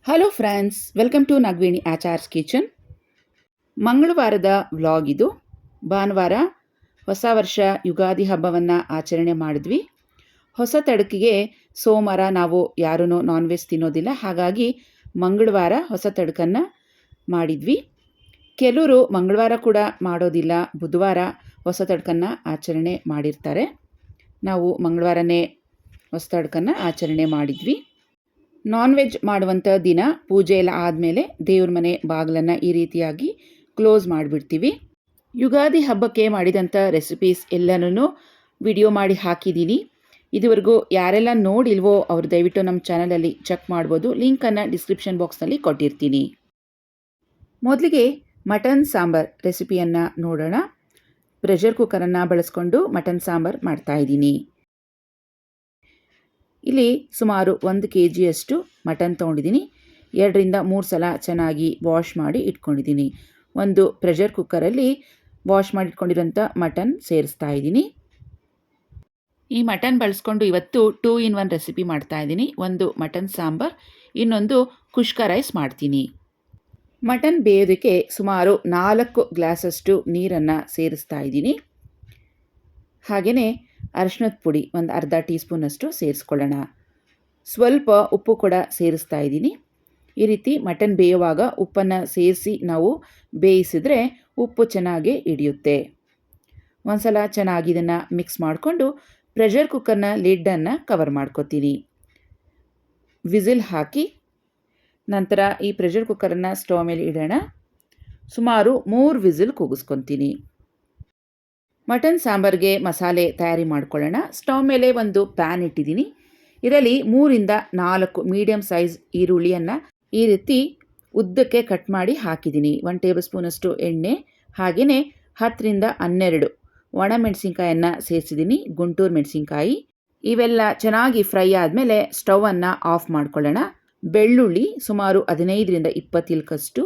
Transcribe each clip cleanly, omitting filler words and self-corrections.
Hello friends, welcome to Nagaveni Achar's kitchen. ಮಂಗಳವಾರದ vlog ಇದು. ಭಾನುವಾರ ಹೊಸ ವರ್ಷ ಯುಗಾದಿ ಹಬ್ಬವನ್ನು ಆಚರಣೆ ಮಾಡಿದ್ವಿ. ಹೊಸ ತಡಕಿಗೆ ಸೋಮವಾರ ನಾವು ಯಾರೂ ನಾನ್ ವೆಜ್ ತಿನ್ನೋದಿಲ್ಲ, ಹಾಗಾಗಿ ಮಂಗಳವಾರ ಹೊಸ ತಡಕನ್ನು ಮಾಡಿದ್ವಿ. ಕೆಲವರು ಮಂಗಳವಾರ ಕೂಡ ಮಾಡೋದಿಲ್ಲ, ಬುಧವಾರ ಹೊಸ ತಡಕನ್ನು ಆಚರಣೆ ಮಾಡಿರ್ತಾರೆ. ನಾವು ಮಂಗಳವಾರನೇ ಹೊಸ ತಡಕನ್ನು ಆಚರಣೆ ಮಾಡಿದ್ವಿ. ನಾನ್ ವೆಜ್ ಮಾಡುವಂಥ ದಿನ ಪೂಜೆ ಎಲ್ಲ ಆದಮೇಲೆ ದೇವ್ರ ಮನೆ ಬಾಗಿಲನ್ನು ಈ ರೀತಿಯಾಗಿ ಕ್ಲೋಸ್ ಮಾಡಿಬಿಡ್ತೀವಿ. ಯುಗಾದಿ ಹಬ್ಬಕ್ಕೆ ಮಾಡಿದಂಥ ರೆಸಿಪೀಸ್ ಎಲ್ಲನೂ ವಿಡಿಯೋ ಮಾಡಿ ಹಾಕಿದ್ದೀನಿ. ಇದುವರೆಗೂ ಯಾರೆಲ್ಲ ನೋಡಿಲ್ವೋ ಅವರು ದಯವಿಟ್ಟು ನಮ್ಮ ಚಾನಲಲ್ಲಿ ಚೆಕ್ ಮಾಡ್ಬೋದು. ಲಿಂಕನ್ನು ಡಿಸ್ಕ್ರಿಪ್ಷನ್ ಬಾಕ್ಸ್ನಲ್ಲಿ ಕೊಟ್ಟಿರ್ತೀನಿ. ಮೊದಲಿಗೆ ಮಟನ್ ಸಾಂಬಾರ್ ರೆಸಿಪಿಯನ್ನು ನೋಡೋಣ. ಪ್ರೆಷರ್ ಕುಕ್ಕರನ್ನು ಬಳಸ್ಕೊಂಡು ಮಟನ್ ಸಾಂಬಾರ್ ಮಾಡ್ತಾಯಿದ್ದೀನಿ. ಇಲ್ಲಿ ಸುಮಾರು 1 kgಯಷ್ಟು ಮಟನ್ ತೊಗೊಂಡಿದ್ದೀನಿ. 2ರಿಂದ 3 ಸಲ ಚೆನ್ನಾಗಿ ವಾಶ್ ಮಾಡಿ ಇಟ್ಕೊಂಡಿದ್ದೀನಿ. ಒಂದು ಪ್ರೆಷರ್ ಕುಕ್ಕರಲ್ಲಿ ವಾಶ್ ಮಾಡಿ ಇಟ್ಕೊಂಡಿರೋಂಥ ಮಟನ್ ಸೇರಿಸ್ತಾ ಇದ್ದೀನಿ. ಈ ಮಟನ್ ಬಳಸ್ಕೊಂಡು ಇವತ್ತು 2 in 1 ರೆಸಿಪಿ ಮಾಡ್ತಾಯಿದ್ದೀನಿ. ಒಂದು ಮಟನ್ ಸಾಂಬಾರ್, ಇನ್ನೊಂದು ಕುಷ್ಕ ರೈಸ್ ಮಾಡ್ತೀನಿ. ಮಟನ್ ಬೇಯೋದಕ್ಕೆ ಸುಮಾರು 4 ಗ್ಲಾಸಷ್ಟು ನೀರನ್ನು ಸೇರಿಸ್ತಾ ಇದ್ದೀನಿ. ಹಾಗೆಯೇ ಅರಿಶಿಣದ ಪುಡಿ ಒಂದು ಅರ್ಧ ಟೀ ಸ್ಪೂನಷ್ಟು ಸೇರಿಸ್ಕೊಳ್ಳೋಣ. ಸ್ವಲ್ಪ ಉಪ್ಪು ಕೂಡ ಸೇರಿಸ್ತಾ ಇದ್ದೀನಿ. ಈ ರೀತಿ ಮಟನ್ ಬೇಯುವಾಗ ಉಪ್ಪನ್ನು ಸೇರಿಸಿ ನಾವು ಬೇಯಿಸಿದ್ರೆ ಉಪ್ಪು ಚೆನ್ನಾಗಿ ಹಿಡಿಯುತ್ತೆ. ಒಂದು ಸಲ ಚೆನ್ನಾಗಿ ಇದನ್ನು ಮಿಕ್ಸ್ ಮಾಡಿಕೊಂಡು ಪ್ರೆಷರ್ ಕುಕ್ಕರ್ನ ಲಿಡ್ಡನ್ನು ಕವರ್ ಮಾಡ್ಕೊತೀನಿ. ವಿಸಿಲ್ ಹಾಕಿ ನಂತರ ಈ ಪ್ರೆಷರ್ ಕುಕ್ಕರನ್ನು ಸ್ಟವ್ ಮೇಲೆ ಇಡೋಣ. ಸುಮಾರು 3 ವಿಸಿಲ್ ಕೂಗಿಸ್ಕೊತೀನಿ. ಮಟನ್ ಸಾಂಬಾರಿಗೆ ಮಸಾಲೆ ತಯಾರಿ ಮಾಡ್ಕೊಳ್ಳೋಣ. ಸ್ಟವ್ ಮೇಲೆ ಒಂದು ಪ್ಯಾನ್ ಇಟ್ಟಿದ್ದೀನಿ. ಇದರಲ್ಲಿ 3ರಿಂದ 4 ಮೀಡಿಯಮ್ ಸೈಜ್ ಈರುಳ್ಳಿಯನ್ನು ಈ ರೀತಿ ಉದ್ದಕ್ಕೆ ಕಟ್ ಮಾಡಿ ಹಾಕಿದ್ದೀನಿ. 1 ಟೇಬಲ್ ಸ್ಪೂನಷ್ಟು ಎಣ್ಣೆ, ಹಾಗೆಯೇ 10ರಿಂದ 12 ಒಣಮೆಣಸಿನ್ಕಾಯನ್ನು ಸೇರಿಸಿದ್ದೀನಿ, ಗುಂಟೂರು ಮೆಣಸಿನ್ಕಾಯಿ. ಇವೆಲ್ಲ ಚೆನ್ನಾಗಿ ಫ್ರೈ ಆದಮೇಲೆ ಸ್ಟವನ್ನು ಆಫ್ ಮಾಡ್ಕೊಳ್ಳೋಣ. ಬೆಳ್ಳುಳ್ಳಿ ಸುಮಾರು 15ರಿಂದ 20 ಇಲ್ಕಷ್ಟು,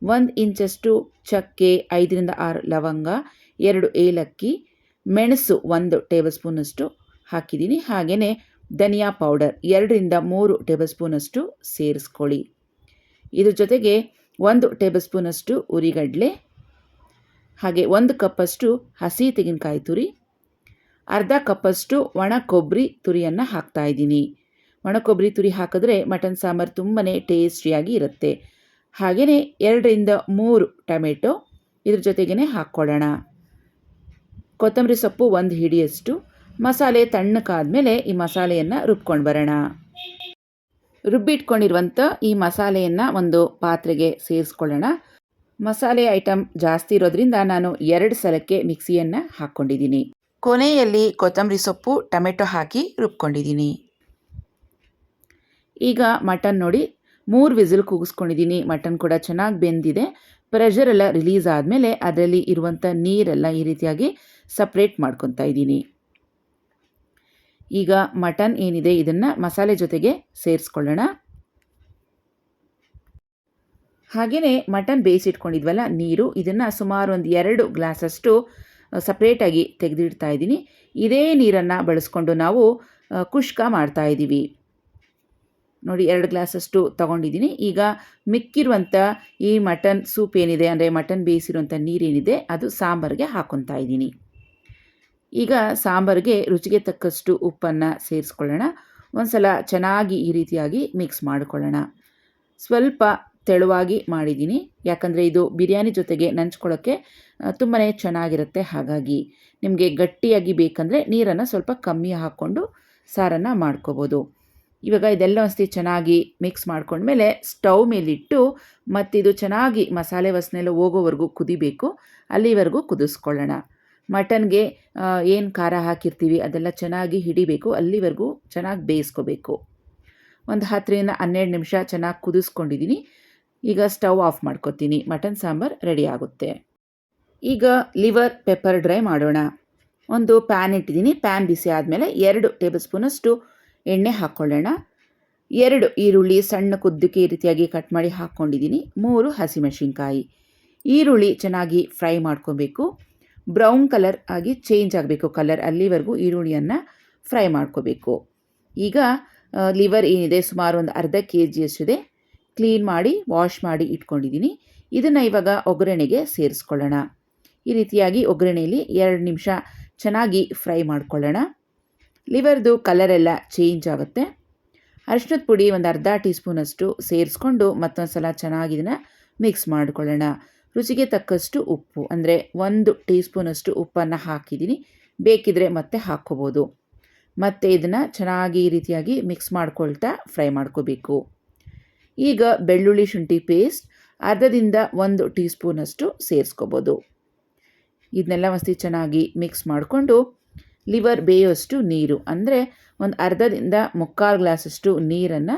1 ಇಂಚಷ್ಟು ಚಕ್ಕೆ, 5ರಿಂದ 6 ಲವಂಗ, 2 ಏಲಕ್ಕಿ, ಮೆಣಸು 1 ಟೇಬಲ್ ಸ್ಪೂನಷ್ಟು ಹಾಕಿದ್ದೀನಿ. ಹಾಗೆಯೇ ಧನಿಯಾ ಪೌಡರ್ 2ರಿಂದ 3 ಟೇಬಲ್ ಸ್ಪೂನಷ್ಟು ಸೇರಿಸ್ಕೊಳ್ಳಿ. ಇದ್ರ ಜೊತೆಗೆ 1 ಟೇಬಲ್ ಸ್ಪೂನಷ್ಟು ಉರಿಗಡಲೆ, ಹಾಗೆ 1 ಕಪ್ಪಷ್ಟು ಹಸಿ ತೆಂಗಿನಕಾಯಿ ತುರಿ, ಅರ್ಧ ಕಪ್ಪಷ್ಟು ಒಣ ಕೊಬ್ಬರಿ ತುರಿಯನ್ನು ಹಾಕ್ತಾಯಿದ್ದೀನಿ. ಒಣ ಕೊಬ್ಬರಿ ತುರಿ ಹಾಕಿದ್ರೆ ಮಟನ್ ಸಾಂಬಾರು ತುಂಬಾ ಟೇಸ್ಟಿಯಾಗಿ ಇರುತ್ತೆ. ಹಾಗೆಯೇ 2ರಿಂದ 3 ಟೊಮೆಟೊ ಇದ್ರ ಜೊತೆಗೇ ಹಾಕ್ಕೊಳ್ಳೋಣ. ಕೊತ್ತಂಬರಿ ಸೊಪ್ಪು 1 ಹಿಡಿಯಷ್ಟು. ಮಸಾಲೆ ತಣ್ಣಕ್ಕಾದಮೇಲೆ ಈ ಮಸಾಲೆಯನ್ನು ರುಬ್ಕೊಂಡು ಬರೋಣ. ರುಬ್ಬಿಟ್ಕೊಂಡಿರುವಂಥ ಈ ಮಸಾಲೆಯನ್ನು ಒಂದು ಪಾತ್ರೆಗೆ ಸೇರಿಸ್ಕೊಳ್ಳೋಣ. ಮಸಾಲೆ ಐಟಮ್ ಜಾಸ್ತಿ ಇರೋದ್ರಿಂದ ನಾನು 2 ಸಲಕ್ಕೆ ಮಿಕ್ಸಿಯನ್ನು ಹಾಕ್ಕೊಂಡಿದ್ದೀನಿ. ಕೊನೆಯಲ್ಲಿ ಕೊತ್ತಂಬರಿ ಸೊಪ್ಪು, ಟೊಮೆಟೊ ಹಾಕಿ ರುಬ್ಕೊಂಡಿದ್ದೀನಿ. ಈಗ ಮಟನ್ ನೋಡಿ 3 ವಿಸಿಲ್ ಕೂಗಿಸ್ಕೊಂಡಿದ್ದೀನಿ. ಮಟನ್ ಕೂಡ ಚೆನ್ನಾಗಿ ಬೆಂದಿದೆ. ಪ್ರೆಷರೆಲ್ಲ ರಿಲೀಸ್ ಆದಮೇಲೆ ಅದರಲ್ಲಿ ಇರುವಂಥ ನೀರೆಲ್ಲ ಈ ರೀತಿಯಾಗಿ ಸಪ್ರೇಟ್ ಮಾಡ್ಕೊತಾ ಇದ್ದೀನಿ. ಈಗ ಮಟನ್ ಏನಿದೆ ಇದನ್ನು ಮಸಾಲೆ ಜೊತೆಗೆ ಸೇರಿಸ್ಕೊಳ್ಳೋಣ. ಹಾಗೆಯೇ ಮಟನ್ ಬೇಯಿಸಿಟ್ಕೊಂಡಿದ್ವಲ್ಲ ನೀರು, ಇದನ್ನು ಸುಮಾರು ಒಂದು 2 ಗ್ಲಾಸಷ್ಟು ಸಪ್ರೇಟಾಗಿ ತೆಗೆದಿಡ್ತಾ ಇದ್ದೀನಿ. ಇದೇ ನೀರನ್ನು ಬಳಸ್ಕೊಂಡು ನಾವು ಕುಷ್ಕ ಮಾಡ್ತಾಯಿದ್ದೀವಿ. ನೋಡಿ 2 ಗ್ಲಾಸಷ್ಟು ತೊಗೊಂಡಿದ್ದೀನಿ. ಈಗ ಮಿಕ್ಕಿರುವಂಥ ಈ ಮಟನ್ ಸೂಪ್ ಏನಿದೆ, ಅಂದರೆ ಮಟನ್ ಬೇಯಿಸಿರುವಂಥ ನೀರೇನಿದೆ ಅದು ಸಾಂಬಾರಿಗೆ ಹಾಕ್ಕೊತಾ ಇದ್ದೀನಿ. ಈಗ ಸಾಂಬಾರಿಗೆ ರುಚಿಗೆ ತಕ್ಕಷ್ಟು ಉಪ್ಪನ್ನು ಸೇರಿಸ್ಕೊಳ್ಳೋಣ. ಒಂದು ಸಲ ಚೆನ್ನಾಗಿ ಈ ರೀತಿಯಾಗಿ ಮಿಕ್ಸ್ ಮಾಡಿಕೊಳ್ಳೋಣ. ಸ್ವಲ್ಪ ತೆಳುವಾಗಿ ಮಾಡಿದ್ದೀನಿ, ಯಾಕಂದರೆ ಇದು ಬಿರಿಯಾನಿ ಜೊತೆಗೆ ನಂಚ್ಕೊಳ್ಳೋಕ್ಕೆ ತುಂಬಾ ಚೆನ್ನಾಗಿರುತ್ತೆ. ಹಾಗಾಗಿ ನಿಮಗೆ ಗಟ್ಟಿಯಾಗಿ ಬೇಕಂದರೆ ನೀರನ್ನು ಸ್ವಲ್ಪ ಕಮ್ಮಿ ಹಾಕ್ಕೊಂಡು ಸಾರನ್ನು ಮಾಡ್ಕೋಬೋದು. ಇವಾಗ ಇದೆಲ್ಲ ಒಂದ್ಸತಿ ಚೆನ್ನಾಗಿ ಮಿಕ್ಸ್ ಮಾಡ್ಕೊಂಡ್ಮೇಲೆ ಸ್ಟವ್ ಮೇಲಿಟ್ಟು ಮತ್ತಿದು ಚೆನ್ನಾಗಿ ಮಸಾಲೆ ವಾಸನೆಲ್ಲ ಹೋಗೋವರೆಗೂ ಕುದಿಬೇಕು. ಅಲ್ಲಿವರೆಗೂ ಕುದಿಸ್ಕೊಳ್ಳೋಣ. ಮಟನ್ಗೆ ಏನು ಖಾರ ಹಾಕಿರ್ತೀವಿ ಅದೆಲ್ಲ ಚೆನ್ನಾಗಿ ಹಿಡಿಬೇಕು. ಅಲ್ಲಿವರೆಗೂ ಚೆನ್ನಾಗಿ ಬೇಯಿಸ್ಕೋಬೇಕು. ಒಂದು 10ರಿಂದ 12 ನಿಮಿಷ ಚೆನ್ನಾಗಿ ಕುದಿಸ್ಕೊಂಡಿದ್ದೀನಿ. ಈಗ ಸ್ಟವ್ ಆಫ್ ಮಾಡ್ಕೊತೀನಿ. ಮಟನ್ ಸಾಂಬಾರು ರೆಡಿ ಆಗುತ್ತೆ. ಈಗ ಲಿವರ್ ಪೆಪ್ಪರ್ ಡ್ರೈ ಮಾಡೋಣ. ಒಂದು ಪ್ಯಾನ್ ಇಟ್ಟಿದ್ದೀನಿ. ಪ್ಯಾನ್ ಬಿಸಿ ಆದಮೇಲೆ 2 ಟೇಬಲ್ ಸ್ಪೂನಷ್ಟು ಎಣ್ಣೆ ಹಾಕ್ಕೊಳ್ಳೋಣ. 2 ಈರುಳ್ಳಿ ಸಣ್ಣ ಕುದ್ದಕ್ಕೆ ಈ ರೀತಿಯಾಗಿ ಕಟ್ ಮಾಡಿ ಹಾಕ್ಕೊಂಡಿದ್ದೀನಿ. 3 ಹಸಿಮೆಣಸಿನ್ಕಾಯಿ. ಈರುಳ್ಳಿ ಚೆನ್ನಾಗಿ ಫ್ರೈ ಮಾಡ್ಕೋಬೇಕು. ಬ್ರೌನ್ ಕಲರ್ ಆಗಿ ಚೇಂಜ್ ಆಗಬೇಕು ಕಲರ್, ಅಲ್ಲಿವರೆಗೂ ಈರುಳ್ಳಿಯನ್ನು ಫ್ರೈ ಮಾಡ್ಕೋಬೇಕು. ಈಗ ಲಿವರ್ ಏನಿದೆ ಸುಮಾರು ಒಂದು ಅರ್ಧ kg ಅಷ್ಟಿದೆ. ಕ್ಲೀನ್ ಮಾಡಿ ವಾಶ್ ಮಾಡಿ ಇಟ್ಕೊಂಡಿದ್ದೀನಿ. ಇದನ್ನು ಇವಾಗ ಒಗ್ಗರಣೆಗೆ ಸೇರಿಸ್ಕೊಳ್ಳೋಣ. ಈ ರೀತಿಯಾಗಿ ಒಗ್ಗರಣೆಯಲ್ಲಿ 2 ನಿಮಿಷ ಚೆನ್ನಾಗಿ ಫ್ರೈ ಮಾಡ್ಕೊಳ್ಳೋಣ. ಲಿವರ್ದು ಕಲರೆಲ್ಲ ಚೇಂಜ್ ಆಗುತ್ತೆ. ಅರಿಶಿಣದ ಪುಡಿ ಒಂದು ಅರ್ಧ ಟೀ ಸ್ಪೂನಷ್ಟು ಸೇರಿಸ್ಕೊಂಡು ಮತ್ತೊಂದು ಸಲ ಚೆನ್ನಾಗಿ ಇದನ್ನು ಮಿಕ್ಸ್ ಮಾಡ್ಕೊಳ್ಳೋಣ. ರುಚಿಗೆ ತಕ್ಕಷ್ಟು ಉಪ್ಪು ಅಂದರೆ 1 ಟೀ ಸ್ಪೂನಷ್ಟು ಉಪ್ಪನ್ನು ಹಾಕಿದ್ದೀನಿ. ಬೇಕಿದ್ರೆ ಮತ್ತೆ ಹಾಕ್ಕೋಬೋದು. ಮತ್ತು ಇದನ್ನು ಚೆನ್ನಾಗಿ ಈ ರೀತಿಯಾಗಿ ಮಿಕ್ಸ್ ಮಾಡ್ಕೊಳ್ತಾ ಫ್ರೈ ಮಾಡ್ಕೋಬೇಕು. ಈಗ ಬೆಳ್ಳುಳ್ಳಿ ಶುಂಠಿ ಪೇಸ್ಟ್ ಅರ್ಧದಿಂದ 1 ಟೀ ಸ್ಪೂನಷ್ಟು ಸೇರಿಸ್ಕೋಬೋದು. ಇದನ್ನೆಲ್ಲ ಒಂದ್ಸತಿ ಚೆನ್ನಾಗಿ ಮಿಕ್ಸ್ ಮಾಡಿಕೊಂಡು ಲಿವರ್ ಬೇಯೋಷ್ಟು ನೀರು ಅಂದರೆ ಒಂದು ಅರ್ಧದಿಂದ 3/4 ಗ್ಲಾಸಷ್ಟು ನೀರನ್ನು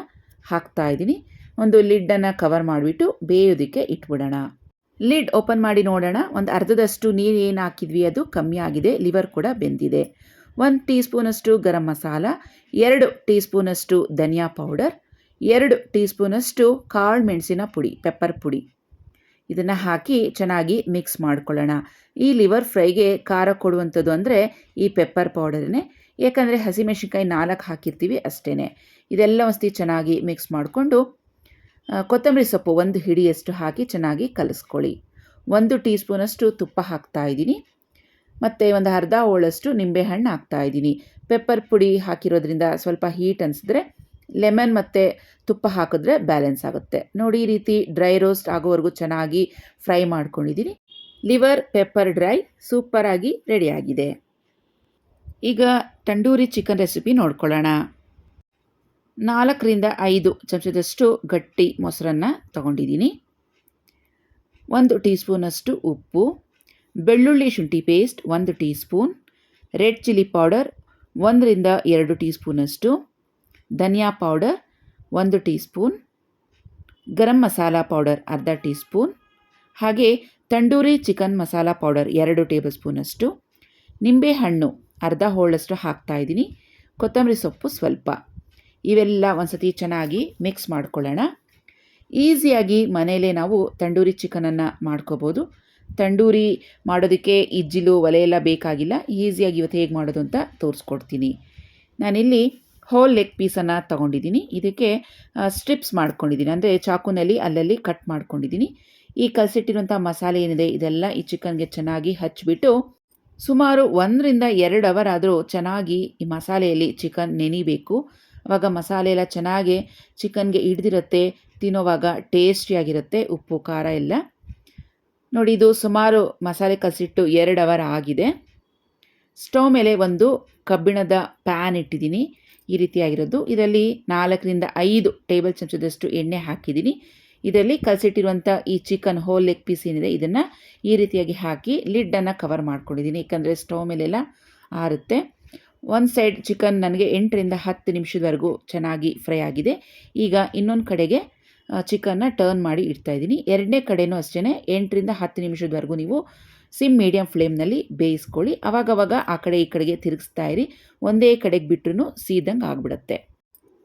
ಹಾಕ್ತಾಯಿದ್ದೀನಿ. ಒಂದು ಲಿಡ್ಡನ್ನು ಕವರ್ ಮಾಡಿಬಿಟ್ಟು ಬೇಯೋದಕ್ಕೆ ಇಟ್ಬಿಡೋಣ. ಲಿಡ್ ಓಪನ್ ಮಾಡಿ ನೋಡೋಣ. ಒಂದು ಅರ್ಧದಷ್ಟು ನೀರು ಏನು ಹಾಕಿದ್ವಿ ಅದು ಕಮ್ಮಿ ಆಗಿದೆ. ಲಿವರ್ ಕೂಡ ಬೆಂದಿದೆ. 1 ಟೀ ಸ್ಪೂನಷ್ಟು ಗರಂ ಮಸಾಲ, 2 ಟೀ ಸ್ಪೂನಷ್ಟು ಧನಿಯಾ ಪೌಡರ್, 2 ಟೀ ಸ್ಪೂನಷ್ಟು ಕಾಳು ಮೆಣಸಿನ ಪುಡಿ, ಪೆಪ್ಪರ್ ಪುಡಿ ಇದನ್ನು ಹಾಕಿ ಚೆನ್ನಾಗಿ ಮಿಕ್ಸ್ ಮಾಡ್ಕೊಳ್ಳೋಣ. ಈ ಲಿವರ್ ಫ್ರೈಗೆ ಖಾರ ಕೊಡುವಂಥದ್ದು ಅಂದರೆ ಈ ಪೆಪ್ಪರ್ ಪೌಡರನ್ನೇ. ಏಕೆಂದರೆ ಹಸಿಮೆಣಸಿನ್ಕಾಯಿ 4 ಹಾಕಿರ್ತೀವಿ ಅಷ್ಟೇ. ಇದೆಲ್ಲ ಒಂದ್ಸತಿ ಚೆನ್ನಾಗಿ ಮಿಕ್ಸ್ ಮಾಡಿಕೊಂಡು ಕೊತ್ತಂಬರಿ ಸೊಪ್ಪು 1 ಹಿಡಿಯಷ್ಟು ಹಾಕಿ ಚೆನ್ನಾಗಿ ಕಲಿಸ್ಕೊಳ್ಳಿ. 1 ಟೀ ಸ್ಪೂನಷ್ಟು ತುಪ್ಪ ಹಾಕ್ತಾಯಿದ್ದೀನಿ. ಮತ್ತು ಒಂದು ಅರ್ಧ ಹೋಳಷ್ಟು ನಿಂಬೆಹಣ್ಣು ಹಾಕ್ತಾಯಿದ್ದೀನಿ. ಪೆಪ್ಪರ್ ಪುಡಿ ಹಾಕಿರೋದ್ರಿಂದ ಸ್ವಲ್ಪ ಹೀಟ್ ಅನಿಸಿದ್ರೆ ಲೆಮನ್ ಮತ್ತು ತುಪ್ಪ ಹಾಕಿದ್ರೆ ಬ್ಯಾಲೆನ್ಸ್ ಆಗುತ್ತೆ. ನೋಡಿ, ಈ ರೀತಿ ಡ್ರೈ ರೋಸ್ಟ್ ಆಗೋವರೆಗೂ ಚೆನ್ನಾಗಿ ಫ್ರೈ ಮಾಡ್ಕೊಂಡಿದ್ದೀನಿ. ಲಿವರ್ ಪೆಪ್ಪರ್ ಡ್ರೈ ಸೂಪರಾಗಿ ರೆಡಿಯಾಗಿದೆ. ಈಗ ತಂಡೂರಿ ಚಿಕನ್ ರೆಸಿಪಿ ನೋಡ್ಕೊಳ್ಳೋಣ. 4ರಿಂದ 5 ಚಮಚದಷ್ಟು ಗಟ್ಟಿ ಮೊಸರನ್ನು ತಗೊಂಡಿದ್ದೀನಿ. 1 ಟೀ ಸ್ಪೂನಷ್ಟು ಉಪ್ಪು, ಬೆಳ್ಳುಳ್ಳಿ ಶುಂಠಿ paste 1 teaspoon, red chilli powder 1ರಿಂದ 2 ಟೀ ಸ್ಪೂನಷ್ಟು, dhania powder 1 teaspoon, garam masala powder ಅರ್ಧ ಟೀ ಸ್ಪೂನ್, ಹಾಗೆ tandoori chicken masala powder 2 table ಸ್ಪೂನಷ್ಟು, ನಿಂಬೆಹಣ್ಣು ಅರ್ಧ ಹೋಳಷ್ಟು ಹಾಕ್ತಾಯಿದ್ದೀನಿ, ಕೊತ್ತಂಬರಿ ಸೊಪ್ಪು ಸ್ವಲ್ಪ. ಇವೆಲ್ಲ ಒಂದ್ಸತಿ ಚೆನ್ನಾಗಿ ಮಿಕ್ಸ್ ಮಾಡ್ಕೊಳ್ಳೋಣ. ಈಸಿಯಾಗಿ ಮನೆಯಲ್ಲೇ ನಾವು ತಂಡೂರಿ ಚಿಕನನ್ನು ಮಾಡ್ಕೋಬೋದು. ತಂಡೂರಿ ಮಾಡೋದಕ್ಕೆ ಇಜ್ಜಿಲು ಒಲೆ ಎಲ್ಲ ಬೇಕಾಗಿಲ್ಲ. ಈಸಿಯಾಗಿ ಇವತ್ತು ಹೇಗೆ ಮಾಡೋದು ಅಂತ ತೋರಿಸ್ಕೊಡ್ತೀನಿ. ನಾನಿಲ್ಲಿ ಹೋಲ್ ಲೆಗ್ ಪೀಸನ್ನು ತೊಗೊಂಡಿದ್ದೀನಿ. ಇದಕ್ಕೆ ಸ್ಟ್ರಿಪ್ಸ್ ಮಾಡ್ಕೊಂಡಿದ್ದೀನಿ, ಅಂದರೆ ಚಾಕುನಲ್ಲಿ ಅಲ್ಲಲ್ಲಿ ಕಟ್ ಮಾಡ್ಕೊಂಡಿದ್ದೀನಿ. ಈ ಕಲಸಿಟ್ಟಿರುವಂಥ ಮಸಾಲೆ ಏನಿದೆ ಇದೆಲ್ಲ ಈ ಚಿಕನ್ಗೆ ಚೆನ್ನಾಗಿ ಹಚ್ಚಿಬಿಟ್ಟು ಸುಮಾರು 1ರಿಂದ 2 ಅವರ್ ಆದರೂ ಚೆನ್ನಾಗಿ ಈ ಮಸಾಲೆಯಲ್ಲಿ ಚಿಕನ್ ನೆನಿಬೇಕು. ಆವಾಗ ಮಸಾಲೆ ಎಲ್ಲ ಚೆನ್ನಾಗಿ ಚಿಕನ್ಗೆ ಹಿಡ್ದಿರುತ್ತೆ, ತಿನ್ನೋವಾಗ ಟೇಸ್ಟಿಯಾಗಿರುತ್ತೆ. ಉಪ್ಪು ಖಾರ ಎಲ್ಲ ನೋಡಿ. ಇದು ಸುಮಾರು ಮಸಾಲೆ ಕಲಸಿಟ್ಟು 2 ಅವರ್ ಆಗಿದೆ. ಸ್ಟವ್ ಮೇಲೆ ಒಂದು ಕಬ್ಬಿಣದ ಪ್ಯಾನ್ ಇಟ್ಟಿದ್ದೀನಿ, ಈ ರೀತಿಯಾಗಿರೋದು. ಇದರಲ್ಲಿ 4ರಿಂದ 5 ಟೇಬಲ್ ಚಮಚದಷ್ಟು ಎಣ್ಣೆ ಹಾಕಿದ್ದೀನಿ. ಇದರಲ್ಲಿ ಕಲಸಿಟ್ಟಿರುವಂಥ ಈ ಚಿಕನ್ ಹೋಲ್ ಲೆಗ್ ಪೀಸ್ ಏನಿದೆ ಇದನ್ನು ಈ ರೀತಿಯಾಗಿ ಹಾಕಿ ಲಿಡ್ಡನ್ನು ಕವರ್ ಮಾಡ್ಕೊಂಡಿದ್ದೀನಿ, ಯಾಕಂದರೆ ಸ್ಟವ್ ಮೇಲೆಲ್ಲ ಆರುತ್ತೆ. ಒಂದು ಸೈಡ್ ಚಿಕನ್ ನನಗೆ 8ರಿಂದ 10 ನಿಮಿಷದವರೆಗೂ ಚೆನ್ನಾಗಿ ಫ್ರೈ ಆಗಿದೆ. ಈಗ ಇನ್ನೊಂದು ಕಡೆಗೆ ಚಿಕನ್ನ ಟರ್ನ್ ಮಾಡಿ ಇಡ್ತಾಯಿದ್ದೀನಿ. 2ನೇ ಕಡೆಯೂ ಅಷ್ಟೇ 8ರಿಂದ 10 ನಿಮಿಷದವರೆಗೂ ನೀವು ಸಿಮ್ ಮೀಡಿಯಮ್ ಫ್ಲೇಮ್ನಲ್ಲಿ ಬೇಯಿಸ್ಕೊಳ್ಳಿ. ಆವಾಗವಾಗ ಆ ಕಡೆ ಈ ಕಡೆಗೆ ತಿರುಗಿಸ್ತಾ ಇರಿ. ಒಂದೇ ಕಡೆಗೆ ಬಿಟ್ಟರೂ ಸೀದಂಗೆ ಆಗಿಬಿಡುತ್ತೆ.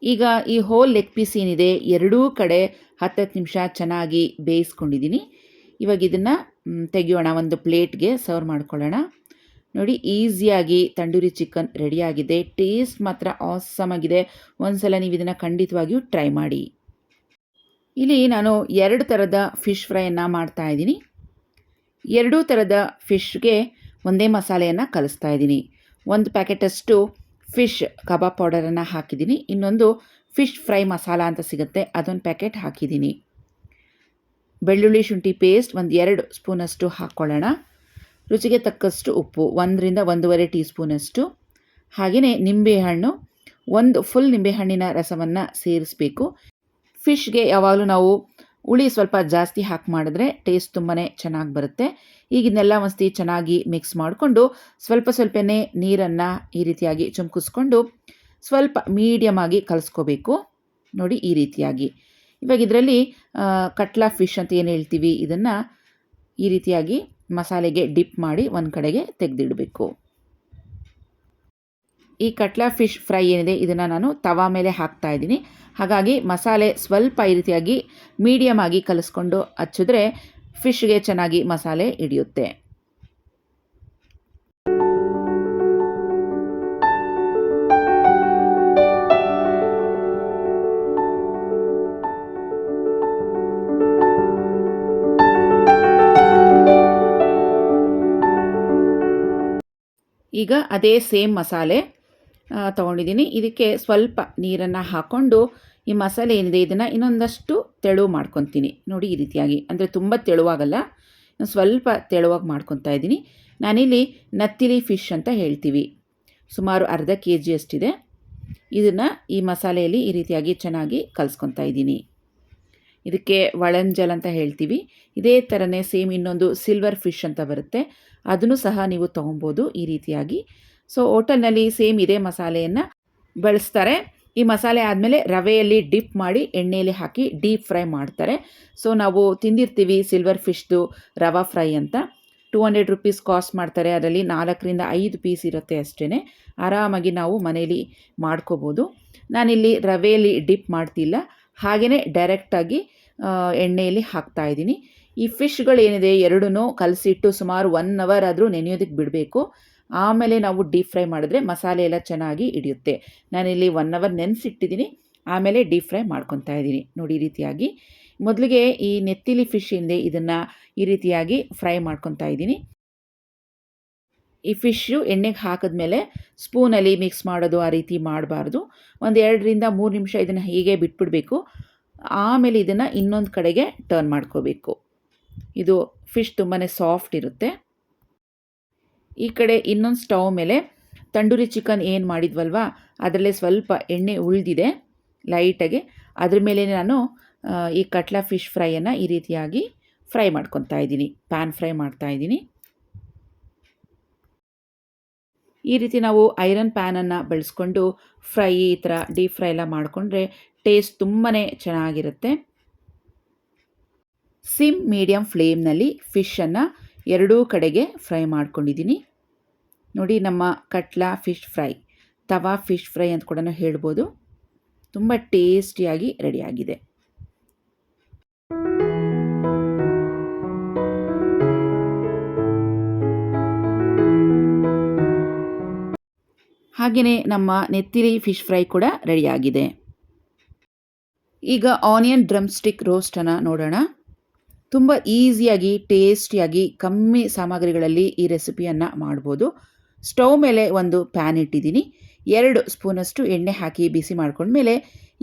ಈಗ ಈ ಹೋಲ್ ಲೆಗ್ ಪೀಸ್ ಏನಿದೆ ಎರಡೂ ಕಡೆ 10 ನಿಮಿಷ ಚೆನ್ನಾಗಿ ಬೇಯಿಸ್ಕೊಂಡಿದ್ದೀನಿ. ಇವಾಗ ಇದನ್ನು ತೆಗೆಯೋಣ, ಒಂದು ಪ್ಲೇಟ್ಗೆ ಸರ್ವ್ ಮಾಡ್ಕೊಳ್ಳೋಣ. ನೋಡಿ, ಈಸಿಯಾಗಿ ತಂಡೂರಿ ಚಿಕನ್ ರೆಡಿಯಾಗಿದೆ. ಟೇಸ್ಟ್ ಮಾತ್ರ ಆಸಮ್ ಆಗಿದೆ. ಒಂದು ಸಲ ನೀವು ಇದನ್ನು ಖಂಡಿತವಾಗಿಯೂ ಟ್ರೈ ಮಾಡಿ. ಇಲ್ಲಿ ನಾನು 2 ಥರದ ಫಿಶ್ ಫ್ರೈಯನ್ನು ಮಾಡ್ತಾಯಿದ್ದೀನಿ. 2 ಥರದ ಫಿಶ್ಗೆ ಒಂದೇ ಮಸಾಲೆಯನ್ನು ಕಲಿಸ್ತಾ ಇದ್ದೀನಿ. 1 ಪ್ಯಾಕೆಟಷ್ಟು ಫಿಶ್ ಕಬಾಬ್ ಪೌಡರನ್ನು ಹಾಕಿದ್ದೀನಿ. ಇನ್ನೊಂದು ಫಿಶ್ ಫ್ರೈ ಮಸಾಲ ಅಂತ ಸಿಗುತ್ತೆ, ಅದೊಂದು ಪ್ಯಾಕೆಟ್ ಹಾಕಿದ್ದೀನಿ. ಬೆಳ್ಳುಳ್ಳಿ ಶುಂಠಿ ಪೇಸ್ಟ್ 1-2 ಸ್ಪೂನಷ್ಟು ಹಾಕ್ಕೊಳ್ಳೋಣ. ರುಚಿಗೆ ತಕ್ಕಷ್ಟು ಉಪ್ಪು 1ರಿಂದ 1.5 ಟೀ ಸ್ಪೂನಷ್ಟು. ಹಾಗೆಯೇ ನಿಂಬೆಹಣ್ಣು, 1 ಫುಲ್ ನಿಂಬೆಹಣ್ಣಿನ ರಸವನ್ನು ಸೇರಿಸಬೇಕು. ಫಿಶ್ಗೆ ಯಾವಾಗಲೂ ನಾವು ಹುಳಿ ಸ್ವಲ್ಪ ಜಾಸ್ತಿ ಹಾಕಿ ಮಾಡಿದ್ರೆ ಟೇಸ್ಟ್ ತುಂಬಾ ಚೆನ್ನಾಗಿ ಬರುತ್ತೆ. ಈಗ ಇದನ್ನೆಲ್ಲ ಒಂದ್ಸತಿ ಚೆನ್ನಾಗಿ ಮಿಕ್ಸ್ ಮಾಡಿಕೊಂಡು ಸ್ವಲ್ಪನೇ ನೀರನ್ನು ಈ ರೀತಿಯಾಗಿ ಚುಮ್ಕಿಸ್ಕೊಂಡು ಸ್ವಲ್ಪ ಮೀಡಿಯಮ್ ಆಗಿ ಕಲಿಸ್ಕೋಬೇಕು. ನೋಡಿ, ಈ ರೀತಿಯಾಗಿ. ಇವಾಗ ಇದರಲ್ಲಿ ಕಟ್ಲಾ ಫಿಶ್ ಅಂತ ಏನು ಹೇಳ್ತೀವಿ, ಇದನ್ನು ಈ ರೀತಿಯಾಗಿ ಮಸಾಲೆಗೆ ಡಿಪ್ ಮಾಡಿ ಒಂದು ಕಡೆಗೆ ತೆಗೆದಿಡಬೇಕು. ಈ ಕಟ್ಲಾ ಫಿಶ್ ಫ್ರೈ ಏನಿದೆ ಇದನ್ನು ನಾನು ತವಾ ಮೇಲೆ ಹಾಕ್ತಾ ಇದ್ದೀನಿ. ಹಾಗಾಗಿ ಮಸಾಲೆ ಸ್ವಲ್ಪ ಈ ರೀತಿಯಾಗಿ ಮೀಡಿಯಮ್ ಆಗಿ ಕಲಿಸ್ಕೊಂಡು ಹಚ್ಚಿದ್ರೆ ಫಿಶ್ಗೆ ಚೆನ್ನಾಗಿ ಮಸಾಲೆ ಹಿಡಿಯುತ್ತೆ. ಈಗ ಅದೇ ಸೇಮ್ ಮಸಾಲೆ ತೊಗೊಂಡಿದ್ದೀನಿ. ಇದಕ್ಕೆ ಸ್ವಲ್ಪ ನೀರನ್ನು ಹಾಕ್ಕೊಂಡು ಈ ಮಸಾಲೆ ಏನಿದೆ ಇದನ್ನು ಇನ್ನೊಂದಷ್ಟು ತೆಳು ಮಾಡ್ಕೊತೀನಿ. ನೋಡಿ ಈ ರೀತಿಯಾಗಿ, ಅಂದರೆ ತುಂಬ ತೆಳುವಾಗಲ್ಲ, ಸ್ವಲ್ಪ ತೆಳುವಾಗಿ ಮಾಡ್ಕೊತಾ ಇದ್ದೀನಿ. ನಾನಿಲ್ಲಿ ನತ್ತಿಲಿ ಫಿಶ್ ಅಂತ ಹೇಳ್ತೀವಿ, ಸುಮಾರು ಅರ್ಧ kg ಅಷ್ಟಿದೆ. ಇದನ್ನು ಈ ಮಸಾಲೆಯಲ್ಲಿ ಈ ರೀತಿಯಾಗಿ ಚೆನ್ನಾಗಿ ಕಲಿಸ್ಕೊತಾ ಇದ್ದೀನಿ. ಇದಕ್ಕೆ ವಳಂಜಲ್ ಅಂತ ಹೇಳ್ತೀವಿ. ಇದೇ ಥರನೇ ಸೇಮ್ ಇನ್ನೊಂದು ಸಿಲ್ವರ್ ಫಿಶ್ ಅಂತ ಬರುತ್ತೆ, ಅದನ್ನು ಸಹ ನೀವು ತೊಗೊಬೋದು ಈ ರೀತಿಯಾಗಿ. ಸೊ ಹೋಟೆಲ್ನಲ್ಲಿ ಸೇಮ್ ಇದೇ ಮಸಾಲೆಯನ್ನು ಬಳಸ್ತಾರೆ. ಈ ಮಸಾಲೆ ಆದಮೇಲೆ ರವೆಯಲ್ಲಿ ಡಿಪ್ ಮಾಡಿ ಎಣ್ಣೆಯಲ್ಲಿ ಹಾಕಿ ಡೀಪ್ ಫ್ರೈ ಮಾಡ್ತಾರೆ. ಸೊ ನಾವು ತಿಂದಿರ್ತೀವಿ ಸಿಲ್ವರ್ ಫಿಶ್ದು ರವಾ ಫ್ರೈ ಅಂತ. 200 ರುಪೀಸ್ ಕಾಸ್ಟ್ ಮಾಡ್ತಾರೆ. ಅದರಲ್ಲಿ 4ರಿಂದ 5 ಪೀಸ್ ಇರುತ್ತೆ ಅಷ್ಟೇ. ಆರಾಮಾಗಿ ನಾವು ಮನೇಲಿ ಮಾಡ್ಕೋಬೋದು. ನಾನಿಲ್ಲಿ ರವೆಯಲ್ಲಿ ಡಿಪ್ ಮಾಡ್ತಿಲ್ಲ, ಹಾಗೆಯೇ ಡೈರೆಕ್ಟಾಗಿ ಎಣ್ಣೆಯಲ್ಲಿ ಹಾಕ್ತಾಯಿದ್ದೀನಿ. ಈ ಫಿಶ್ಗಳೇನಿದೆ ಎರಡೂ ಕಲಸಿಟ್ಟು ಸುಮಾರು 1 ಅವರ್ ಆದರೂ ನೆನೆಯೋದಕ್ಕೆ ಬಿಡಬೇಕು. ಆಮೇಲೆ ನಾವು ಡೀಪ್ ಫ್ರೈ ಮಾಡಿದ್ರೆ ಮಸಾಲೆ ಎಲ್ಲ ಚೆನ್ನಾಗಿ ಹಿಡಿಯುತ್ತೆ. ನಾನಿಲ್ಲಿ 1 ಅವರ್ ನೆನೆಸಿಟ್ಟಿದ್ದೀನಿ, ಆಮೇಲೆ ಡೀಪ್ ಫ್ರೈ ಮಾಡ್ಕೊತಾ ಇದ್ದೀನಿ. ನೋಡಿ ಈ ರೀತಿಯಾಗಿ. ಮೊದಲಿಗೆ ಈ ನೆತ್ತಿಲಿ ಫಿಶ್ ಏನಿದೆ ಇದನ್ನು ಈ ರೀತಿಯಾಗಿ ಫ್ರೈ ಮಾಡ್ಕೊತಾ ಇದ್ದೀನಿ. ಈ ಫಿಶ್ಶು ಎಣ್ಣೆಗೆ ಹಾಕಿದ್ಮೇಲೆ ಸ್ಪೂನಲ್ಲಿ ಮಿಕ್ಸ್ ಮಾಡೋದು ಆ ರೀತಿ ಮಾಡಬಾರ್ದು. ಒಂದು 2ರಿಂದ 3 ನಿಮಿಷ ಇದನ್ನು ಹೀಗೆ ಬಿಟ್ಬಿಡಬೇಕು. ಆಮೇಲೆ ಇದನ್ನು ಇನ್ನೊಂದು ಕಡೆಗೆ ಟರ್ನ್ ಮಾಡ್ಕೋಬೇಕು. ಇದು ಫಿಶ್ ತುಂಬಾ ಸಾಫ್ಟ್ ಇರುತ್ತೆ. ಈ ಕಡೆ ಇನ್ನೊಂದು ಸ್ಟವ್ ಮೇಲೆ ತಂಡೂರಿ ಚಿಕನ್ ಏನು ಮಾಡಿದ್ವಲ್ವ ಅದರಲ್ಲೇ ಸ್ವಲ್ಪ ಎಣ್ಣೆ ಉಳಿದಿದೆ ಲೈಟಾಗಿ. ಅದ್ರ ಮೇಲೆ ನಾನು ಈ ಕಟ್ಲಾ ಫಿಶ್ ಫ್ರೈಯನ್ನು ಈ ರೀತಿಯಾಗಿ ಫ್ರೈ ಮಾಡ್ಕೊತಾ ಇದ್ದೀನಿ, ಪ್ಯಾನ್ ಫ್ರೈ ಮಾಡ್ತಾ ಇದ್ದೀನಿ. ಈ ರೀತಿ ನಾವು ಐರನ್ ಪ್ಯಾನನ್ನು ಬಳಸ್ಕೊಂಡು ಫ್ರೈ ಈ ಥರ ಡೀಪ್ ಫ್ರೈ ಎಲ್ಲ ಮಾಡಿಕೊಂಡ್ರೆ ಟೇಸ್ಟ್ ತುಂಬಾ ಚೆನ್ನಾಗಿರುತ್ತೆ. ಸಿಮ್ ಮೀಡಿಯಮ್ ಫ್ಲೇಮ್ನಲ್ಲಿ ಫಿಶನ್ನು ಎರಡೂ ಕಡೆಗೆ ಫ್ರೈ ಮಾಡ್ಕೊಂಡಿದ್ದೀನಿ. ನೋಡಿ ನಮ್ಮ ಕಟ್ಲಾ ಫಿಶ್ ಫ್ರೈ, ತವಾ ಫಿಶ್ ಫ್ರೈ ಅಂತ ಕೂಡ ಹೇಳ್ಬೋದು. ತುಂಬ ಟೇಸ್ಟಿಯಾಗಿ ರೆಡಿಯಾಗಿದೆ. ಹಾಗೆಯೇ ನಮ್ಮ ನೆತ್ತಿಲಿ ಫಿಶ್ ಫ್ರೈ ಕೂಡ ರೆಡಿಯಾಗಿದೆ. ಈಗ ಆನಿಯನ್ ಡ್ರಮ್ ಸ್ಟಿಕ್ ರೋಸ್ಟನ್ನು ನೋಡೋಣ. ತುಂಬ ಈಸಿಯಾಗಿ ಟೇಸ್ಟಿಯಾಗಿ ಕಮ್ಮಿ ಸಾಮಗ್ರಿಗಳಲ್ಲಿ ಈ ರೆಸಿಪಿಯನ್ನು ಮಾಡ್ಬೋದು. ಸ್ಟವ್ ಮೇಲೆ ಒಂದು ಪ್ಯಾನ್ ಇಟ್ಟಿದ್ದೀನಿ. 2 ಸ್ಪೂನಷ್ಟು ಎಣ್ಣೆ ಹಾಕಿ ಬಿಸಿ ಮಾಡ್ಕೊಂಡ್ಮೇಲೆ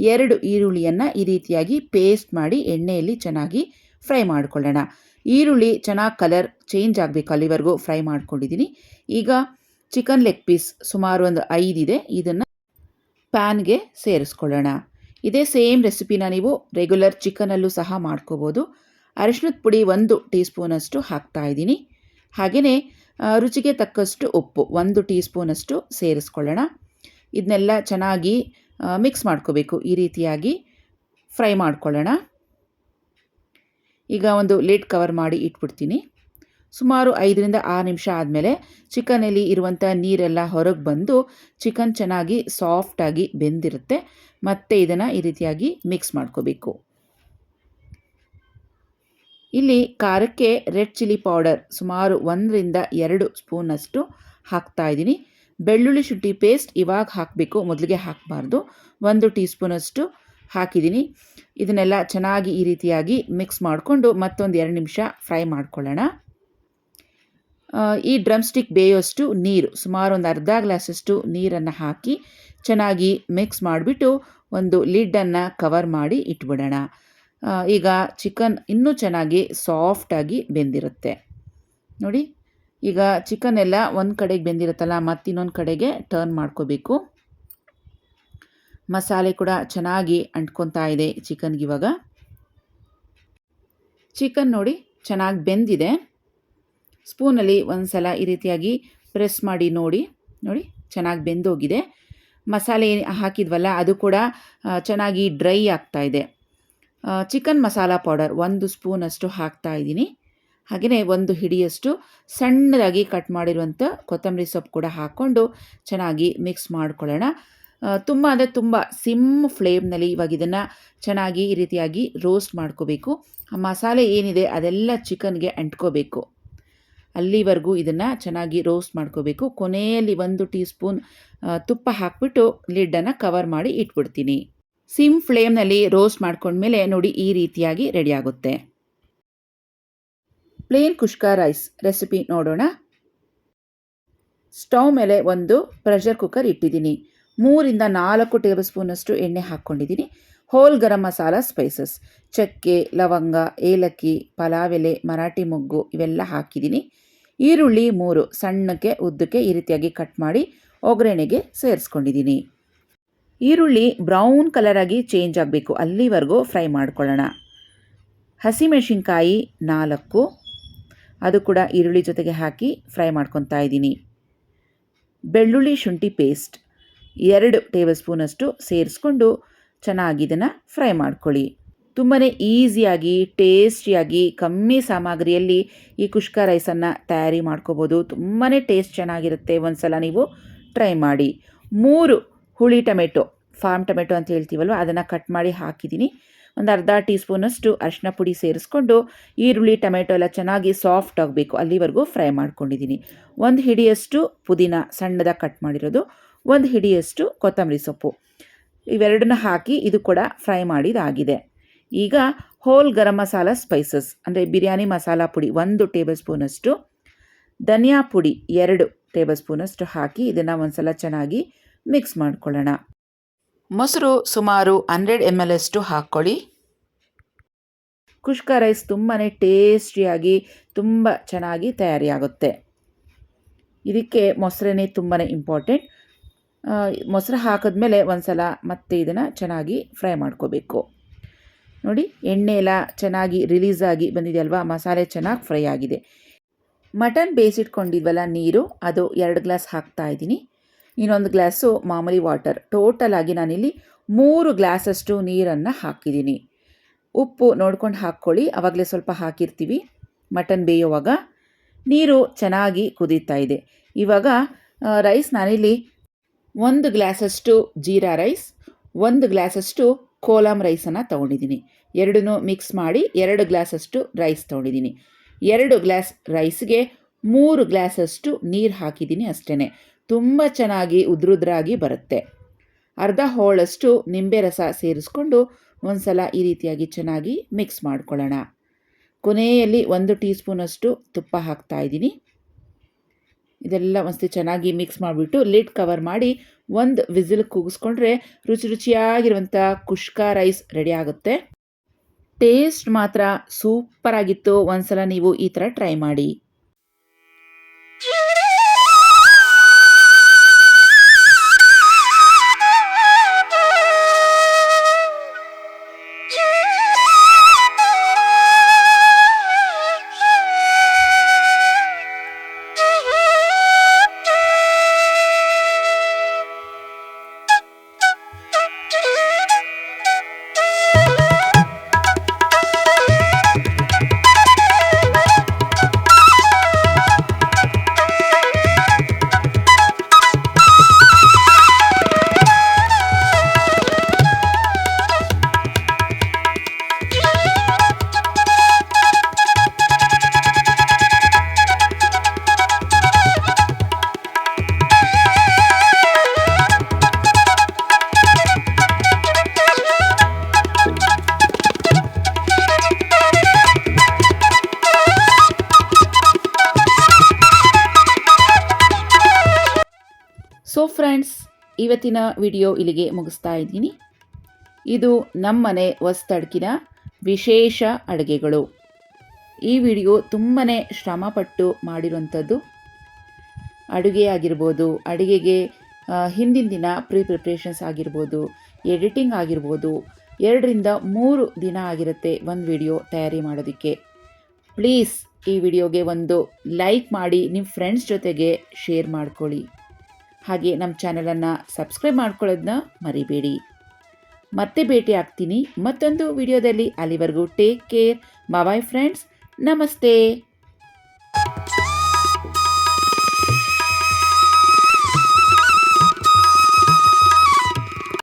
2 ಈರುಳ್ಳಿಯನ್ನು ಈ ರೀತಿಯಾಗಿ ಪೇಸ್ಟ್ ಮಾಡಿ ಎಣ್ಣೆಯಲ್ಲಿ ಚೆನ್ನಾಗಿ ಫ್ರೈ ಮಾಡ್ಕೊಳ್ಳೋಣ. ಈರುಳ್ಳಿ ಚೆನ್ನಾಗಿ ಕಲರ್ ಚೇಂಜ್ ಆಗಬೇಕು, ಅಲ್ಲಿವರೆಗೂ ಫ್ರೈ ಮಾಡ್ಕೊಂಡಿದ್ದೀನಿ. ಈಗ ಚಿಕನ್ ಲೆಗ್ ಪೀಸ್ ಸುಮಾರು ಒಂದು 5 ಇದೆ, ಇದನ್ನು ಪ್ಯಾನ್ಗೆ ಸೇರಿಸ್ಕೊಳ್ಳೋಣ. ಇದೇ ಸೇಮ್ ರೆಸಿಪಿನ ನೀವು ರೆಗ್ಯುಲರ್ ಚಿಕನಲ್ಲೂ ಸಹ ಮಾಡ್ಕೋಬೋದು. ಅರಿಶಿಣದ ಪುಡಿ 1 ಟೀ ಸ್ಪೂನಷ್ಟು ಹಾಕ್ತಾಯಿದ್ದೀನಿ. ಹಾಗೆಯೇ ರುಚಿಗೆ ತಕ್ಕಷ್ಟು ಉಪ್ಪು 1 ಟೀ ಸ್ಪೂನಷ್ಟು ಸೇರಿಸ್ಕೊಳ್ಳೋಣ. ಇದನ್ನೆಲ್ಲ ಚೆನ್ನಾಗಿ ಮಿಕ್ಸ್ ಮಾಡ್ಕೋಬೇಕು. ಈ ರೀತಿಯಾಗಿ ಫ್ರೈ ಮಾಡ್ಕೊಳ್ಳೋಣ. ಈಗ ಒಂದು ಲಿಡ್ ಕವರ್ ಮಾಡಿ ಇಟ್ಬಿಡ್ತೀನಿ. ಸುಮಾರು 5ರಿಂದ 6 ನಿಮಿಷ ಆದಮೇಲೆ ಚಿಕನಲ್ಲಿ ಇರುವಂಥ ನೀರೆಲ್ಲ ಹೊರಗೆ ಬಂದು ಚಿಕನ್ ಚೆನ್ನಾಗಿ ಸಾಫ್ಟಾಗಿ ಬೆಂದಿರುತ್ತೆ. ಮತ್ತು ಇದನ್ನು ಈ ರೀತಿಯಾಗಿ ಮಿಕ್ಸ್ ಮಾಡ್ಕೋಬೇಕು. ಇಲ್ಲಿ ಖಾರಕ್ಕೆ ರೆಡ್ ಚಿಲ್ಲಿ ಪೌಡರ್ ಸುಮಾರು 1ರಿಂದ 2 ಸ್ಪೂನಷ್ಟು ಹಾಕ್ತಾಯಿದ್ದೀನಿ. ಬೆಳ್ಳುಳ್ಳಿ ಶುಂಠಿ ಪೇಸ್ಟ್ ಇವಾಗ ಹಾಕಬೇಕು, ಮೊದಲಿಗೆ ಹಾಕಬಾರ್ದು. 1 ಟೀ ಸ್ಪೂನಷ್ಟು ಹಾಕಿದ್ದೀನಿ. ಇದನ್ನೆಲ್ಲ ಚೆನ್ನಾಗಿ ಈ ರೀತಿಯಾಗಿ ಮಿಕ್ಸ್ ಮಾಡಿಕೊಂಡು ಮತ್ತೊಂದು 2 ನಿಮಿಷ ಫ್ರೈ ಮಾಡ್ಕೊಳ್ಳೋಣ. ಈ ಡ್ರಮ್ ಸ್ಟಿಕ್ ಬೇಯೋಷ್ಟು ನೀರು, ಸುಮಾರು ಒಂದು ಅರ್ಧ ಗ್ಲಾಸಷ್ಟು ನೀರನ್ನು ಹಾಕಿ ಚೆನ್ನಾಗಿ ಮಿಕ್ಸ್ ಮಾಡಿಬಿಟ್ಟು ಒಂದು ಲಿಡ್ಡನ್ನು ಕವರ್ ಮಾಡಿ ಇಟ್ಬಿಡೋಣ. ಈಗ ಚಿಕನ್ ಇನ್ನೂ ಚೆನ್ನಾಗಿ ಸಾಫ್ಟಾಗಿ ಬೆಂದಿರುತ್ತೆ. ನೋಡಿ ಈಗ ಚಿಕನ್ ಎಲ್ಲ ಒಂದು ಕಡೆಗೆ ಬೆಂದಿರುತ್ತಲ್ಲ, ಮತ್ತು ಇನ್ನೊಂದು ಕಡೆಗೆ ಟರ್ನ್ ಮಾಡ್ಕೋಬೇಕು. ಮಸಾಲೆ ಕೂಡ ಚೆನ್ನಾಗಿ ಅಂಟ್ಕೊತಾ ಇದೆ ಚಿಕನ್ಗೆ. ಇವಾಗ ಚಿಕನ್ ನೋಡಿ ಚೆನ್ನಾಗಿ ಬೆಂದಿದೆ. ಸ್ಪೂನಲ್ಲಿ ಒಂದು ಸಲ ಈ ರೀತಿಯಾಗಿ ಪ್ರೆಸ್ ಮಾಡಿ ನೋಡಿ ಚೆನ್ನಾಗಿ ಬೆಂದೋಗಿದೆ. ಮಸಾಲೆ ಹಾಕಿದ್ವಲ್ಲ ಅದು ಕೂಡ ಚೆನ್ನಾಗಿ ಡ್ರೈ ಆಗ್ತಾಯಿದೆ. ಚಿಕನ್ ಮಸಾಲ ಪೌಡರ್ 1 ಸ್ಪೂನಷ್ಟು ಹಾಕ್ತಾಯಿದ್ದೀನಿ. ಹಾಗೆಯೇ 1 ಹಿಡಿಯಷ್ಟು ಸಣ್ಣದಾಗಿ ಕಟ್ ಮಾಡಿರುವಂಥ ಕೊತ್ತಂಬರಿ ಸೊಪ್ಪು ಕೂಡ ಹಾಕ್ಕೊಂಡು ಚೆನ್ನಾಗಿ ಮಿಕ್ಸ್ ಮಾಡ್ಕೊಳ್ಳೋಣ. ತುಂಬ ಅಂದರೆ ತುಂಬ ಸಿಮ್ ಫ್ಲೇಮ್ನಲ್ಲಿ ಇವಾಗ ಇದನ್ನು ಚೆನ್ನಾಗಿ ಈ ರೀತಿಯಾಗಿ ರೋಸ್ಟ್ ಮಾಡ್ಕೋಬೇಕು. ಆ ಮಸಾಲೆ ಏನಿದೆ ಅದೆಲ್ಲ ಚಿಕನ್ಗೆ ಅಂಟ್ಕೋಬೇಕು. ಅಲ್ಲಿವರೆಗೂ ಇದನ್ನು ಚೆನ್ನಾಗಿ ರೋಸ್ಟ್ ಮಾಡ್ಕೋಬೇಕು. ಕೊನೆಯಲ್ಲಿ 1 ಟೀ ಸ್ಪೂನ್ ತುಪ್ಪ ಹಾಕಿಬಿಟ್ಟು ಲಿಡ್ಡನ್ನು ಕವರ್ ಮಾಡಿ ಇಟ್ಬಿಡ್ತೀನಿ. ಸಿಮ್ ಫ್ಲೇಮ್ನಲ್ಲಿ ರೋಸ್ಟ್ ಮಾಡ್ಕೊಂಡ್ಮೇಲೆ ನೋಡಿ ಈ ರೀತಿಯಾಗಿ ರೆಡಿಯಾಗುತ್ತೆ. ಪ್ಲೇನ್ ಕುಷ್ಕಾ ರೈಸ್ ರೆಸಿಪಿ ನೋಡೋಣ. ಸ್ಟವ್ ಮೇಲೆ ಒಂದು ಪ್ರೆಷರ್ ಕುಕ್ಕರ್ ಇಟ್ಟಿದ್ದೀನಿ. 3-4 ಟೇಬಲ್ ಸ್ಪೂನಷ್ಟು ಎಣ್ಣೆ ಹಾಕ್ಕೊಂಡಿದ್ದೀನಿ. ಹೋಲ್ ಗರಂ ಮಸಾಲ ಸ್ಪೈಸಸ್, ಚಕ್ಕೆ, ಲವಂಗ, ಏಲಕ್ಕಿ, ಪಲಾವ್ ಎಲೆ, ಮರಾಠಿ ಮೊಗ್ಗು ಇವೆಲ್ಲ ಹಾಕಿದ್ದೀನಿ. ಈರುಳ್ಳಿ 3 ಸಣ್ಣಕ್ಕೆ ಉದ್ದಕ್ಕೆ ಈ ರೀತಿಯಾಗಿ ಕಟ್ ಮಾಡಿ ಒಗ್ಗರಣೆಗೆ ಸೇರಿಸ್ಕೊಂಡಿದ್ದೀನಿ. ಈರುಳ್ಳಿ ಬ್ರೌನ್ ಕಲರ್ ಆಗಿ ಚೇಂಜ್ ಆಗಬೇಕು, ಅಲ್ಲಿವರೆಗೂ ಫ್ರೈ ಮಾಡ್ಕೊಳ್ಳೋಣ. ಹಸಿಮೆಣಸಿನ್ಕಾಯಿ 4, ಅದು ಕೂಡ ಈರುಳ್ಳಿ ಜೊತೆಗೆ ಹಾಕಿ ಫ್ರೈ ಮಾಡ್ಕೊತಾ ಇದ್ದೀನಿ. ಬೆಳ್ಳುಳ್ಳಿ ಶುಂಠಿ ಪೇಸ್ಟ್ 2 ಟೇಬಲ್ ಸ್ಪೂನಷ್ಟು ಸೇರಿಸ್ಕೊಂಡು ಚೆನ್ನಾಗಿ ಇದನ್ನು ಫ್ರೈ ಮಾಡ್ಕೊಳ್ಳಿ. ತುಂಬಾ ಈಸಿಯಾಗಿ ಟೇಸ್ಟಿಯಾಗಿ ಕಮ್ಮಿ ಸಾಮಗ್ರಿಯಲ್ಲಿ ಈ ಕುಷ್ಕ ರೈಸನ್ನು ತಯಾರಿ ಮಾಡ್ಕೋಬೋದು. ತುಂಬಾ ಟೇಸ್ಟ್ ಚೆನ್ನಾಗಿರುತ್ತೆ, ಒಂದು ಸಲ ನೀವು ಟ್ರೈ ಮಾಡಿ. 3 ಹುಳಿ ಟೊಮೆಟೊ, ಫಾರ್ಮ್ ಟೊಮೆಟೊ ಅಂತ ಹೇಳ್ತೀವಲ್ವ, ಅದನ್ನು ಕಟ್ ಮಾಡಿ ಹಾಕಿದ್ದೀನಿ. ಒಂದು ಅರ್ಧ ಟೀ ಸ್ಪೂನಷ್ಟು ಅರಿಶಿನ ಪುಡಿ ಸೇರಿಸ್ಕೊಂಡು ಈರುಳ್ಳಿ ಟೊಮೆಟೊ ಎಲ್ಲ ಚೆನ್ನಾಗಿ ಸಾಫ್ಟ್ ಆಗಬೇಕು, ಅಲ್ಲಿವರೆಗೂ ಫ್ರೈ ಮಾಡ್ಕೊಂಡಿದ್ದೀನಿ. 1 ಹಿಡಿಯಷ್ಟು ಪುದೀನ ಸಣ್ಣದಾಗಿ ಕಟ್ ಮಾಡಿರೋದು, 1 ಹಿಡಿಯಷ್ಟು ಕೊತ್ತಂಬರಿ ಸೊಪ್ಪು, ಇವೆರಡನ್ನ ಹಾಕಿ ಇದು ಕೂಡ ಫ್ರೈ ಮಾಡಿದಾಗಿದೆ. ಈಗ ಹೋಲ್ ಗರಂ ಮಸಾಲ ಸ್ಪೈಸಸ್ ಅಂದರೆ ಬಿರಿಯಾನಿ ಮಸಾಲ ಪುಡಿ 1 ಟೇಬಲ್ ಸ್ಪೂನಷ್ಟು, ಧನಿಯಾ ಪುಡಿ 2 ಟೇಬಲ್ ಸ್ಪೂನಷ್ಟು ಹಾಕಿ ಇದನ್ನು ಒಂದು ಸಲ ಚೆನ್ನಾಗಿ ಮಿಕ್ಸ್ ಮಾಡ್ಕೊಳ್ಳೋಣ. ಮೊಸರು ಸುಮಾರು 100 ml ಅಷ್ಟು ಹಾಕ್ಕೊಳ್ಳಿ. ಕುಷ್ಕ ರೈಸ್ ತುಂಬಾ ಟೇಸ್ಟಿಯಾಗಿ ತುಂಬ ಚೆನ್ನಾಗಿ ತಯಾರಿಯಾಗುತ್ತೆ. ಇದಕ್ಕೆ ಮೊಸರೇ ತುಂಬಾ ಇಂಪಾರ್ಟೆಂಟ್. ಮೊಸರು ಹಾಕಿದ್ಮೇಲೆ ಒಂದು ಸಲ ಮತ್ತೆ ಇದನ್ನು ಚೆನ್ನಾಗಿ ಫ್ರೈ ಮಾಡ್ಕೋಬೇಕು. ನೋಡಿ, ಎಣ್ಣೆ ಎಲ್ಲ ಚೆನ್ನಾಗಿ ರಿಲೀಸ್ ಆಗಿ ಬಂದಿದೆಯಲ್ವಾ, ಮಸಾಲೆ ಚೆನ್ನಾಗಿ ಫ್ರೈ ಆಗಿದೆ. ಮಟನ್ ಬೇಯಿಸಿಟ್ಕೊಂಡಿದ್ವಲ್ಲ ನೀರು, ಅದು 2 ಗ್ಲಾಸ್ ಹಾಕ್ತಾ ಇದ್ದೀನಿ. ಇನ್ನೊಂದು ಗ್ಲಾಸು ಮಾಮೂಲಿ ವಾಟರ್, ಟೋಟಲ್ ಆಗಿ ನಾನಿಲ್ಲಿ 3 ಗ್ಲಾಸಷ್ಟು ನೀರನ್ನು ಹಾಕಿದ್ದೀನಿ. ಉಪ್ಪು ನೋಡ್ಕೊಂಡು ಹಾಕ್ಕೊಳ್ಳಿ, ಆವಾಗಲೇ ಸ್ವಲ್ಪ ಹಾಕಿರ್ತೀವಿ ಮಟನ್ ಬೇಯುವಾಗ. ನೀರು ಚೆನ್ನಾಗಿ ಕುದೀತಾ ಇದೆ. ಇವಾಗ ರೈಸ್ ನಾನಿಲ್ಲಿ 1 ಗ್ಲಾಸಷ್ಟು ಜೀರಾ ರೈಸ್, 1 ಗ್ಲಾಸಷ್ಟು ಕೋಲಮ್ ರೈಸನ್ನು ತೊಗೊಂಡಿದ್ದೀನಿ. ಎರಡನ್ನೂ ಮಿಕ್ಸ್ ಮಾಡಿ 2 ಗ್ಲಾಸಷ್ಟು ರೈಸ್ ತೊಗೊಂಡಿದ್ದೀನಿ. 2 ಗ್ಲಾಸ್ ರೈಸ್ಗೆ 3 ಗ್ಲಾಸಷ್ಟು ನೀರು ಹಾಕಿದ್ದೀನಿ ಅಷ್ಟೇ. ತುಂಬ ಚೆನ್ನಾಗಿ ಉದ್ರುದ್ರಾಗಿ ಬರುತ್ತೆ. ಅರ್ಧ ಹೋಳಷ್ಟು ನಿಂಬೆ ರಸ ಸೇರಿಸ್ಕೊಂಡು ಒಂದು ಸಲ ಈ ರೀತಿಯಾಗಿ ಚೆನ್ನಾಗಿ ಮಿಕ್ಸ್ ಮಾಡ್ಕೊಳ್ಳೋಣ. ಕೊನೆಯಲ್ಲಿ 1 ಟೀ ಸ್ಪೂನಷ್ಟು ತುಪ್ಪ ಹಾಕ್ತಾ ಇದ್ದೀನಿ. ಇದೆಲ್ಲ ಒಂದ್ಸತಿ ಚೆನ್ನಾಗಿ ಮಿಕ್ಸ್ ಮಾಡಿಬಿಟ್ಟು ಲಿಡ್ ಕವರ್ ಮಾಡಿ 1 ವಿಸಿಲ್ ಕೂಗಿಸ್ಕೊಂಡ್ರೆ ರುಚಿಯಾಗಿರುವಂಥ ಕುಷ್ಕ ರೈಸ್ ರೆಡಿ ಆಗುತ್ತೆ. ಟೇಸ್ಟ್ ಮಾತ್ರ ಸೂಪರ್ ಆಗಿತ್ತು. ಒಂದು ಸಲ ನೀವು ಈ ಥರ ಟ್ರೈ ಮಾಡಿ. ಸೊ ಫ್ರೆಂಡ್ಸ್, ಇವತ್ತಿನ ವಿಡಿಯೋ ಇಲ್ಲಿಗೆ ಮುಗಿಸ್ತಾ ಇದ್ದೀನಿ. ಇದು ನಮ್ಮನೆ ಹೊಸತಡ್ಕಿನ ವಿಶೇಷ ಅಡುಗೆಗಳು. ಈ ವಿಡಿಯೋ ತುಂಬಾ ಶ್ರಮಪಟ್ಟು ಮಾಡಿರುವಂಥದ್ದು. ಅಡುಗೆ ಆಗಿರ್ಬೋದು, ಅಡುಗೆಗೆ ಹಿಂದಿನ ದಿನ ಪ್ರಿಪ್ರೇಷನ್ಸ್ ಆಗಿರ್ಬೋದು, ಎಡಿಟಿಂಗ್ ಆಗಿರ್ಬೋದು, 2-3 ದಿನ ಆಗಿರುತ್ತೆ ಒಂದು ವಿಡಿಯೋ ತಯಾರಿ ಮಾಡೋದಕ್ಕೆ. ಪ್ಲೀಸ್ ಈ ವಿಡಿಯೋಗೆ ಒಂದು ಲೈಕ್ ಮಾಡಿ ನಿಮ್ಮ ಫ್ರೆಂಡ್ಸ್ ಜೊತೆಗೆ ಶೇರ್ ಮಾಡ್ಕೊಳ್ಳಿ. ಹಾಗೆ ನಮ್ಮ ಚಾನಲನ್ನು ಸಬ್ಸ್ಕ್ರೈಬ್ ಮಾಡ್ಕೊಳ್ಳೋದನ್ನ ಮರಿಬೇಡಿ. ಮತ್ತೆ ಭೇಟಿ ಆಗ್ತೀನಿ ಮತ್ತೊಂದು ವಿಡಿಯೋದಲ್ಲಿ. ಅಲ್ಲಿವರೆಗೂ ಟೇಕ್ ಕೇರ್. ಬಾಯ್ ಫ್ರೆಂಡ್ಸ್, ನಮಸ್ತೆ.